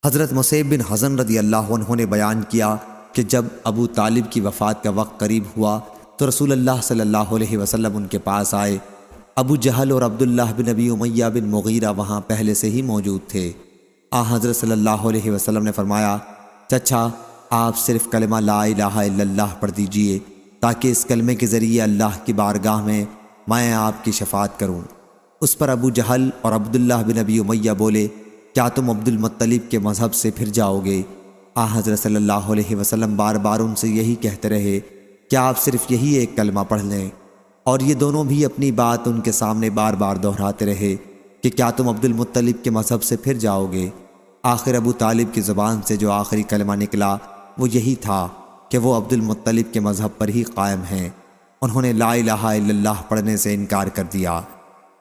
حضرت مصعب بن حزن رضی اللہ عنہ نے بیان کیا کہ جب ابو طالب کی وفات کا وقت قریب ہوا تو رسول اللہ صلی اللہ علیہ وسلم ان کے پاس آئے۔ ابو جہل اور عبداللہ بن ابی امیہ بن مغیرہ وہاں پہلے سے ہی موجود تھے۔ حضرت صلی اللہ علیہ وسلم نے فرمایا، چچا آپ صرف کلمہ لا الہ الا اللہ پڑھ دیجئے تاکہ اس کلمے کے ذریعے اللہ کی بارگاہ میں آپ کی شفاعت کروں۔ اس پر ابو جہل اور عبداللہ بن ابی امیہ بولے، کیا تم عبد المطلب کے مذہب سے پھر جاؤ گے؟ حضرت صلی اللہ علیہ وسلم بار بار ان سے یہی کہتے رہے کہ آپ صرف یہی ایک کلمہ پڑھ لیں، اور یہ دونوں بھی اپنی بات ان کے سامنے بار بار دہراتے رہے کہ کیا تم عبد المطلب کے مذہب سے پھر جاؤ گے؟ آخر ابو طالب کی زبان سے جو آخری کلمہ نکلا وہ یہی تھا کہ وہ عبد المطلب کے مذہب پر ہی قائم ہیں۔ انہوں نے لا الہ الا اللہ پڑھنے سے انکار کر دیا۔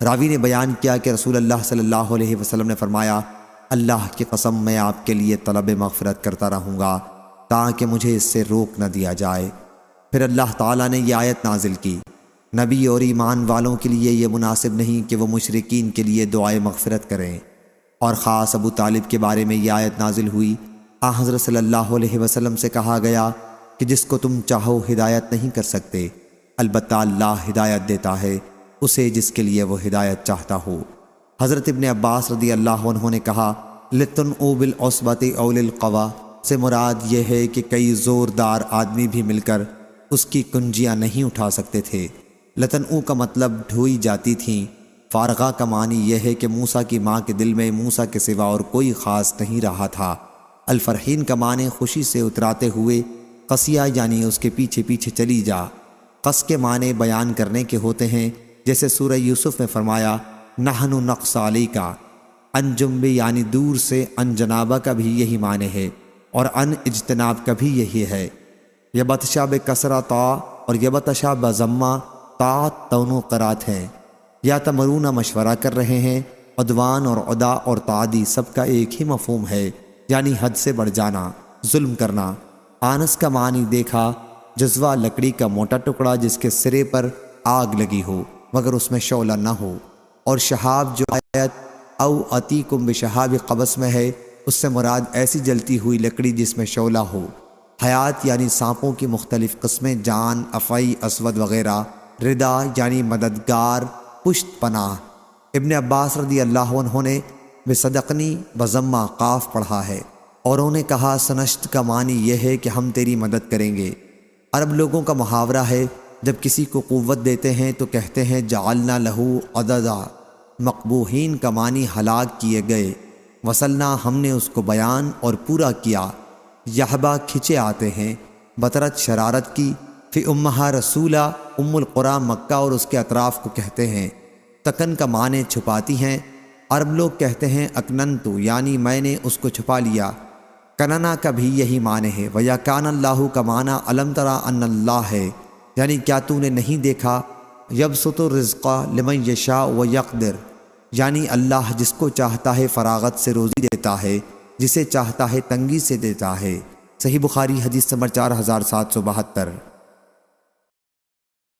راوی نے بیان کیا کہ رسول اللہ صلی اللہ علیہ وسلم نے فرمایا، اللہ کی قسم میں آپ کے لیے طلب مغفرت کرتا رہوں گا تاکہ مجھے اس سے روک نہ دیا جائے۔ پھر اللہ تعالیٰ نے یہ آیت نازل کی، نبی اور ایمان والوں کے لیے یہ مناسب نہیں کہ وہ مشرکین کے لیے دعائے مغفرت کریں۔ اور خاص ابو طالب کے بارے میں یہ آیت نازل ہوئی، حضرت صلی اللہ علیہ وسلم سے کہا گیا کہ جس کو تم چاہو ہدایت نہیں کر سکتے، البتہ اللہ ہدایت دیتا ہے اسے جس کے لیے وہ ہدایت چاہتا ہو۔ حضرت ابن عباس رضی اللہ عنہ نے کہا، لِتُنْعُوا بِالْعُصْبَةِ أَوْ لِلْقَوَىٰ سے مراد یہ ہے کہ کئی زوردار آدمی بھی مل کر اس کی کنجیاں نہیں اٹھا سکتے تھے۔ لتنعو کا مطلب ڈھوئی جاتی تھیں۔ فارغہ کا معنی یہ ہے کہ موسیٰ کی ماں کے دل میں موسیٰ کے سوا اور کوئی خاص نہیں رہا تھا۔ الفرحین کا معنی خوشی سے اتراتے ہوئے، قصیہ یعنی اس کے پیچھے پیچھے چلی جا۔ قص کے معنی بیان کرنے کے ہوتے ہیں، جیسے سورہ یوسف میں فرمایا، نحن نقص علیک۔ ان جنب یعنی دور سے، ان جنابہ کا بھی یہی معنی ہے، اور ان اجتناب کا بھی یہی ہے۔ یبطشا بکسرہ تا اور یبطشا بضمہ تا دونوں قرات ہیں۔ یا تمرون مشورہ کر رہے ہیں، عدوان اور عدا اور تعدی سب کا ایک ہی مفہوم ہے، یعنی حد سے بڑھ جانا، ظلم کرنا۔ آنس کا معنی دیکھا، جزوہ لکڑی کا موٹا ٹکڑا جس کے سرے پر آگ لگی ہو مگر اس میں شعلہ نہ ہو۔ اور شہاب جو آیت او اتیکم بشہاب قبس میں ہے، اس سے مراد ایسی جلتی ہوئی لکڑی جس میں شعلہ ہو۔ حیات یعنی سانپوں کی مختلف قسمیں، جان، افعی، اسود وغیرہ۔ ردا یعنی مددگار، پشت پناہ۔ ابن عباس رضی اللہ عنہ نے بصدقنی بضمہ قاف پڑھا ہے، اور انہوں نے کہا سنشت کا معنی یہ ہے کہ ہم تیری مدد کریں گے۔ عرب لوگوں کا محاورہ ہے، جب کسی کو قوت دیتے ہیں تو کہتے ہیں جعلنا لہو عددا۔ مقبوحین کا معنی ہلاک کیے گئے، وصلنا ہم نے اس کو بیان اور پورا کیا۔ یحبا کھچے آتے ہیں، بطرت شرارت کی۔ فی امہا رسولہ، ام القریٰ مکہ اور اس کے اطراف کو کہتے ہیں۔ تکن کا معنی چھپاتی ہیں، عرب لوگ کہتے ہیں اکننتو یعنی میں نے اس کو چھپا لیا۔ کننا کا بھی یہی معنی ہے۔ وَيَكَانَ اللَّهُ کا معنی أَلَمْ تَرَ أَنَّ اللَّهَ ہے، یعنی کیا تو نے نہیں دیکھا، يَبْسُطُ الرِّزْقَ لِمَنْ يَشَاءُ وَيَقْدِرُ، یعنی اللہ جس کو چاہتا ہے فراغت سے روزی دیتا ہے، جسے چاہتا ہے تنگی سے دیتا ہے۔ صحیح بخاری حدیث نمبر 4772۔